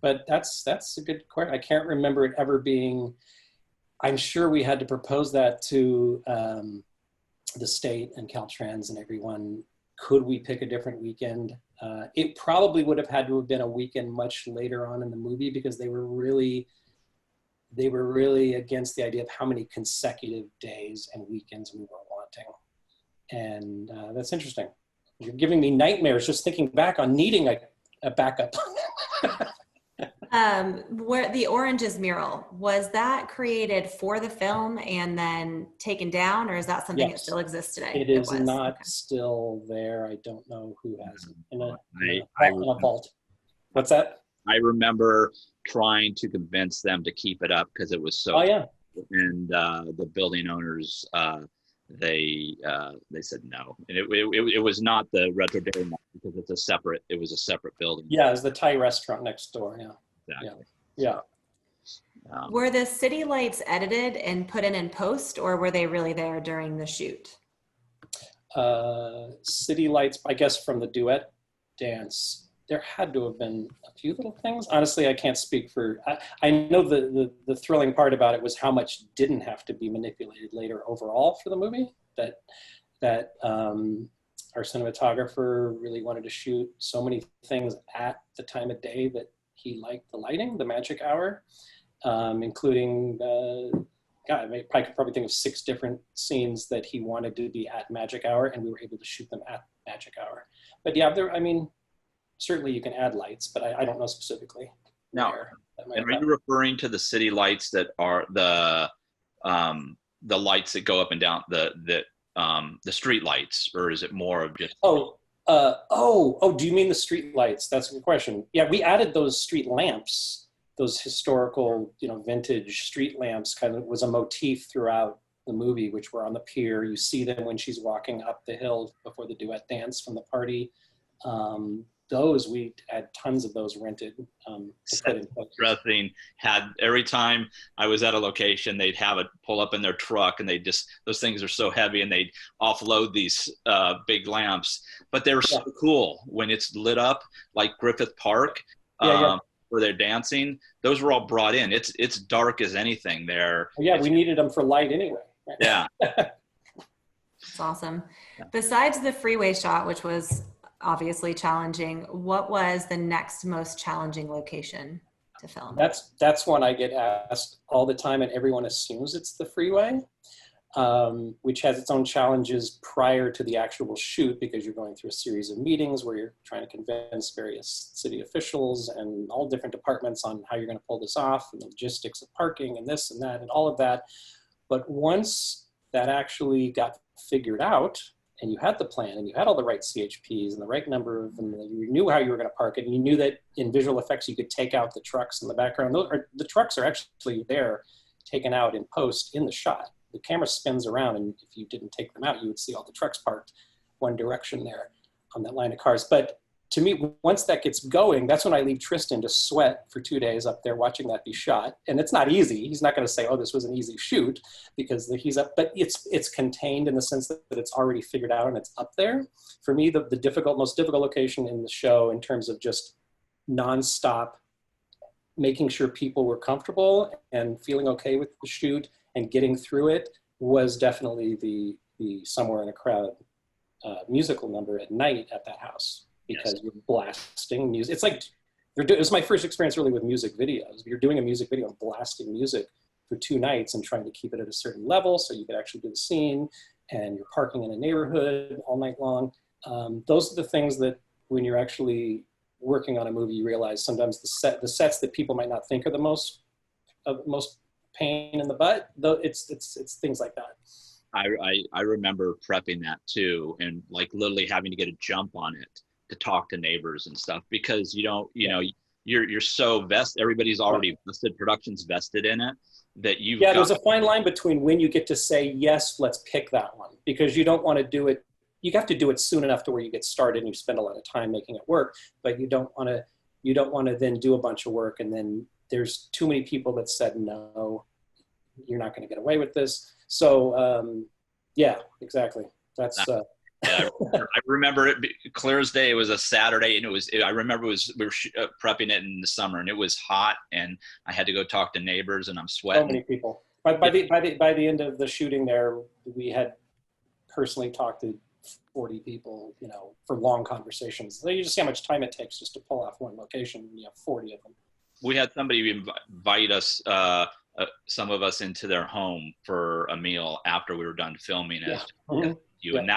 But that's a good question. I can't remember it ever being, I'm sure we had to propose that to the state and Caltrans and everyone. Could we pick a different weekend? It probably would have had to have been a weekend much later on in the movie, because they were really against the idea of how many consecutive days and weekends we were wanting. And that's interesting. You're giving me nightmares just thinking back on needing a backup. Where the Oranges mural, was that created for the film and then taken down, or is that something that still exists today? It is not still there. I don't know who has it in a vault. What's that? I remember trying to convince them to keep it up because it was so. Oh yeah. And the building owners they said no, and it was not the Retro Dairy Mart because it was a separate building. Yeah, it's the Thai restaurant next door. Yeah. Exactly. Yeah. Were the city lights edited and put in post, or were they really there during the shoot? City lights, I guess, from the duet dance. There had to have been a few little things. Honestly, I can't speak for. I know the thrilling part about it was how much didn't have to be manipulated later overall for the movie. That our cinematographer really wanted to shoot so many things at the time of day that he liked the lighting, the magic hour, including. God, I could probably think of 6 different scenes that he wanted to be at magic hour, and we were able to shoot them at magic hour. But yeah, certainly you can add lights, but I don't know specifically. Now, and are you referring to the city lights that are the lights that go up and down the street lights, or is it more of just? Do you mean the street lights? That's a good question. Yeah, we added those street lamps. Those historical, vintage street lamps kind of was a motif throughout the movie, which were on the pier. You see them when she's walking up the hill before the duet dance from the party. Those, we had tons of those rented. Dressing had every time I was at a location, they'd have it pull up in their truck, and those things are so heavy, and they'd offload these big lamps. But they were so cool when it's lit up, like Griffith Park. Where they're dancing, those were all brought in. It's dark as anything there. We needed them for light anyway. Yeah. It's awesome. Besides the freeway shot, which was obviously challenging, what was the next most challenging location to film? That's one I get asked all the time, and everyone assumes it's the freeway, which has its own challenges prior to the actual shoot, because you're going through a series of meetings where you're trying to convince various city officials and all different departments on how you're going to pull this off, and the logistics of parking and this and that and all of that. But once that actually got figured out, and you had the plan, and you had all the right CHPs and the right number of them, and you knew how you were going to park it, and you knew that in visual effects you could take out the trucks in the background. The trucks are actually there, taken out in post in the shot. The camera spins around, and if you didn't take them out, you would see all the trucks parked one direction there on that line of cars. But to me, once that gets going, that's when I leave Tristan to sweat for 2 days up there watching that be shot. And it's not easy. He's not going to say, oh, this was an easy shoot, because he's up, but it's contained in the sense that it's already figured out and it's up there. For me, the most difficult location in the show in terms of just nonstop making sure people were comfortable and feeling okay with the shoot and getting through it was definitely the Somewhere in a Crowd musical number at night at that house, because you're blasting music. It's like, it was my first experience really with music videos. You're doing a music video and blasting music for 2 nights and trying to keep it at a certain level so you could actually do the scene, and you're parking in a neighborhood all night long. Those are the things that when you're actually working on a movie, you realize sometimes the sets that people might not think are the most pain in the butt, though it's things like that. I remember prepping that too, and like literally having to get a jump on it to talk to neighbors and stuff, because you're so vested, everybody's already vested, production's vested in it, that there's a fine line between when you get to say, yes, let's pick that one, because you don't want to do it, you have to do it soon enough to where you get started and you spend a lot of time making it work, but you don't want to then do a bunch of work and then there's too many people that said, no, you're not going to get away with this. So yeah, exactly. That's yeah, I remember it clear as day. It was a Saturday, and I remember we were prepping it in the summer, and it was hot, and I had to go talk to neighbors, and I'm sweating. So many people. By the end of the shooting there, we had personally talked to 40 people, for long conversations. So you just see how much time it takes just to pull off one location, and you have 40 of them. We had somebody invite us, some of us, into their home for a meal after we were done filming it. Yeah. And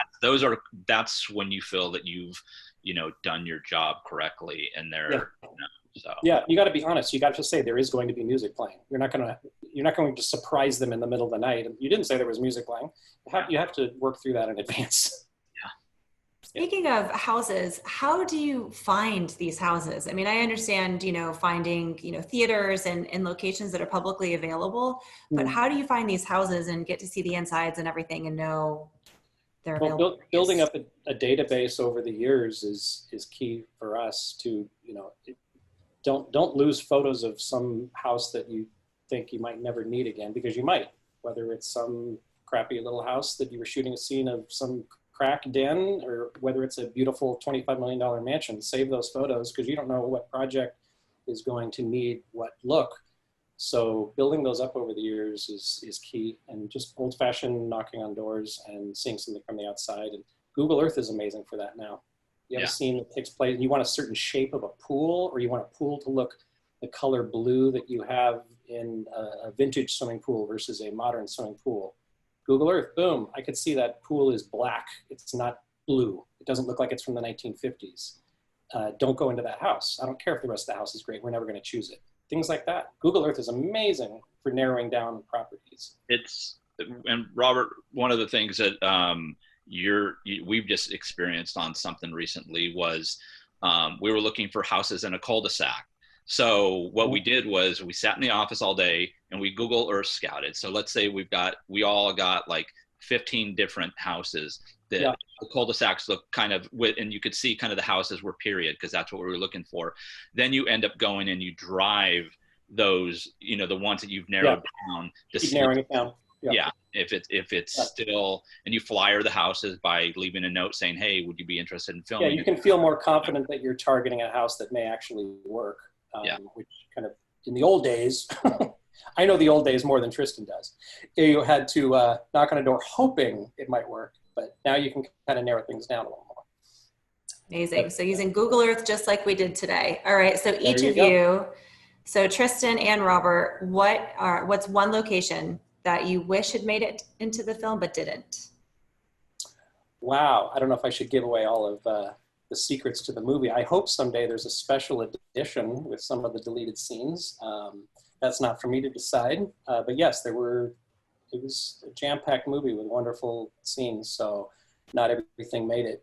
that's when you feel that you've done your job correctly, and so you got to be honest. You got to say there is going to be music playing. You're not going to surprise them in the middle of the night. You didn't say there was music playing. You have to work through that in advance. Speaking of houses, how do you find these houses? I mean, I understand, finding, theaters and locations that are publicly available, but Mm. how do you find these houses and get to see the insides and everything and know they're Well, available for building use? up a database over the years is key for us to, don't lose photos of some house that you think you might never need again, because you might, whether it's some crappy little house that you were shooting a scene of some crack den, or whether it's a beautiful $25 million mansion. Save those photos, because you don't know what project is going to need what look. So building those up over the years is key, and just old fashioned knocking on doors and seeing something from the outside. And Google Earth is amazing for that now. You have a scene that takes place and you want a certain shape of a pool, or you want a pool to look the color blue that you have in a vintage swimming pool versus a modern swimming pool. Google Earth, boom, I could see that pool is black. It's not blue. It doesn't look like it's from the 1950s. Don't go into that house. I don't care if the rest of the house is great. We're never going to choose it. Things like that. Google Earth is amazing for narrowing down properties. And Robert, one of the things that we've just experienced on something recently was we were looking for houses in a cul-de-sac. So what we did was we sat in the office all day and we Google Earth scouted. So let's say we all got like 15 different houses that the cul-de-sacs look kind of and you could see kind of the houses were period, because that's what we were looking for. Then you end up going and you drive those, the ones that you've narrowed down. Keep narrowing it down. Yeah. If it's still, and you flyer the houses by leaving a note saying, hey, would you be interested in filming? Yeah, you can feel more confident that you're targeting a house that may actually work. Which kind of, in the old days, I know the old days more than Tristan does. You had to knock on a door hoping it might work, but now you can kind of narrow things down a little more. Amazing. So using Google Earth just like we did today. All right. So each of you, so Tristan and Robert, what's one location that you wish had made it into the film but didn't? Wow. I don't know if I should give away all of the secrets to the movie. I hope someday there's a special edition with some of the deleted scenes. That's not for me to decide. But yes, it was a jam-packed movie with wonderful scenes. So not everything made it.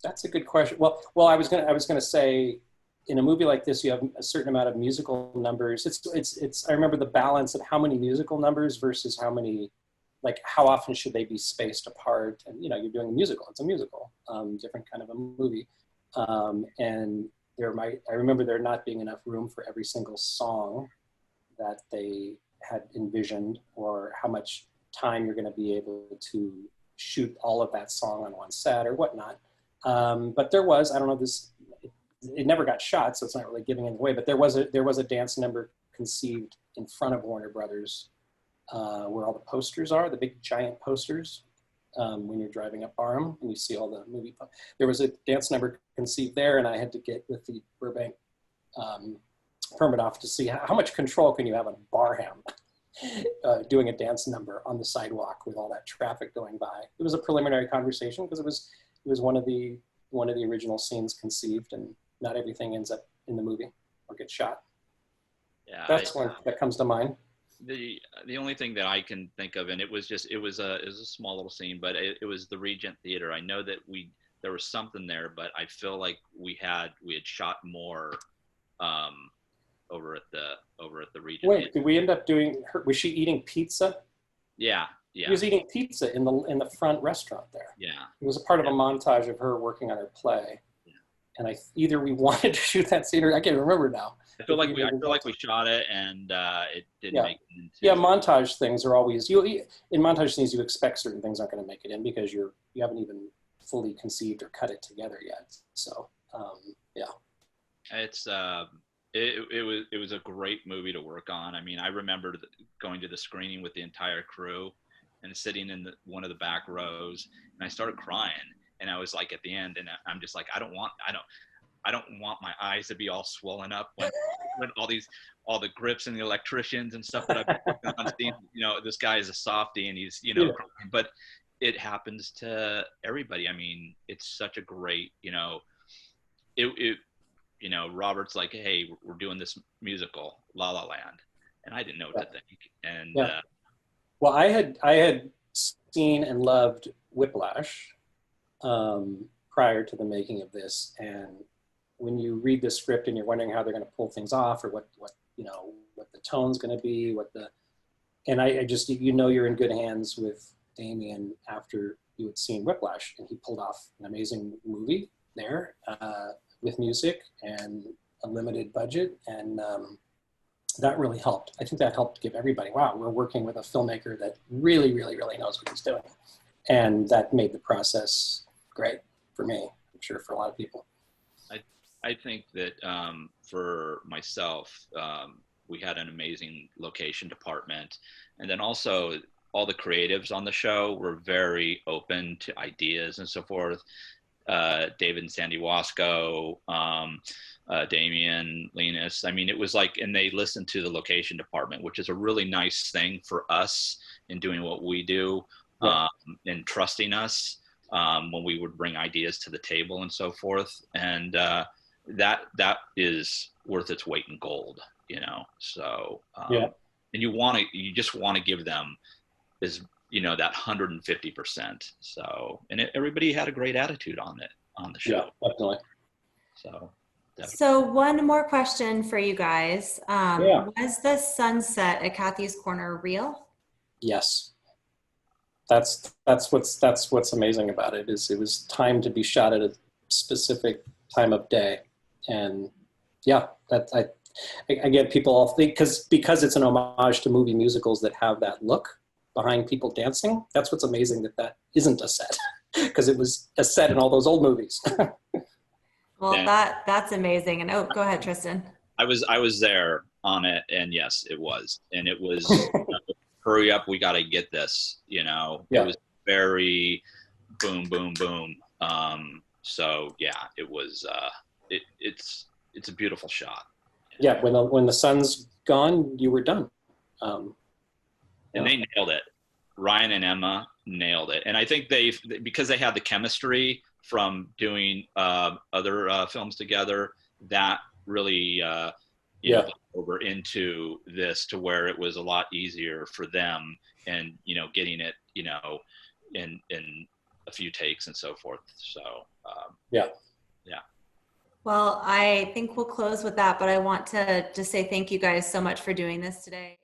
That's a good question. Well, I was gonna say, in a movie like this, you have a certain amount of musical numbers. I remember the balance of how many musical numbers versus how many, like how often should they be spaced apart? And you're doing a musical. It's a musical, different kind of a movie. And I remember there not being enough room for every single song that they had envisioned, or how much time you're going to be able to shoot all of that song on one set or whatnot. But there was, I don't know, it never got shot, so it's not really giving it away, but there was a dance number conceived in front of Warner Brothers, where all the posters are, the big giant posters, when you're driving up Barham and you see all the movie. There was a dance number conceived there, and I had to get with the Burbank permit office to see how much control can you have on Barham doing a dance number on the sidewalk with all that traffic going by. It was a preliminary conversation because it was one of the original scenes conceived, and not everything ends up in the movie or gets shot. Yeah, that's one that comes to mind. The only thing that I can think of, and it was a small little scene, but it was the Regent Theater. I know that there was something there, but I feel like we had shot more over at the Regent. Wait, did we end up doing? Was she eating pizza? Yeah. She was eating pizza in the front restaurant there. Yeah. It was a part of a montage of her working on her play. Yeah. And either we wanted to shoot that scene, or I can't remember now. I feel like we shot it, and it didn't make it into. Yeah, montage things are always in montage scenes you expect certain things aren't going to make it in because you haven't even fully conceived or cut it together yet. So yeah. It's it was a great movie to work on. I mean, I remember going to the screening with the entire crew and sitting in one of the back rows, and I started crying, and I was like at the end, and I'm just like, I don't want my eyes to be all swollen up when all the grips and the electricians and stuff that I've been on scene. This guy is a softie, and he's but it happens to everybody. I mean, it's such a great, Robert's like, hey, we're doing this musical, La La Land, and I didn't know what to think. And well, I had seen and loved Whiplash prior to the making of this, and when you read the script and you're wondering how they're going to pull things off, or what the tone's going to be, and I just, you're in good hands with Damien after you had seen Whiplash, and he pulled off an amazing movie there with music and a limited budget, and that really helped. I think that helped give everybody, wow, we're working with a filmmaker that really, really, really knows what he's doing. And that made the process great for me, I'm sure for a lot of people. I think that for myself, we had an amazing location department. And then also all the creatives on the show were very open to ideas and so forth. David and Sandy Wasco, Damian, Linus. I mean, it was like, and they listened to the location department, which is a really nice thing for us in doing what we do, and trusting us when we would bring ideas to the table and so forth. And that is worth its weight in gold, So, and you just want to give them that 150%. So, and everybody had a great attitude on the show. Yeah, definitely. So, definitely. So one more question for you guys. Was the sunset at Kathy's Corner real? Yes. That's what's amazing about it, is it was timed to be shot at a specific time of day. And yeah, I get people all think, because it's an homage to movie musicals that have that look behind people dancing. That's what's amazing, that isn't a set, because it was a set in all those old movies. Well, that's amazing. And go ahead, Tristan. I was there on it, and yes, it was. And it was hurry up, we got to get this, It was very boom, boom, boom. So yeah, it was, it's a beautiful shot. Yeah. When the sun's gone, you were done. And they nailed it. Ryan and Emma nailed it. And I think because they had the chemistry from doing other films together, that really over into this, to where it was a lot easier for them, and getting it in a few takes and so forth. So yeah. Well, I think we'll close with that, but I want to just say thank you guys so much for doing this today.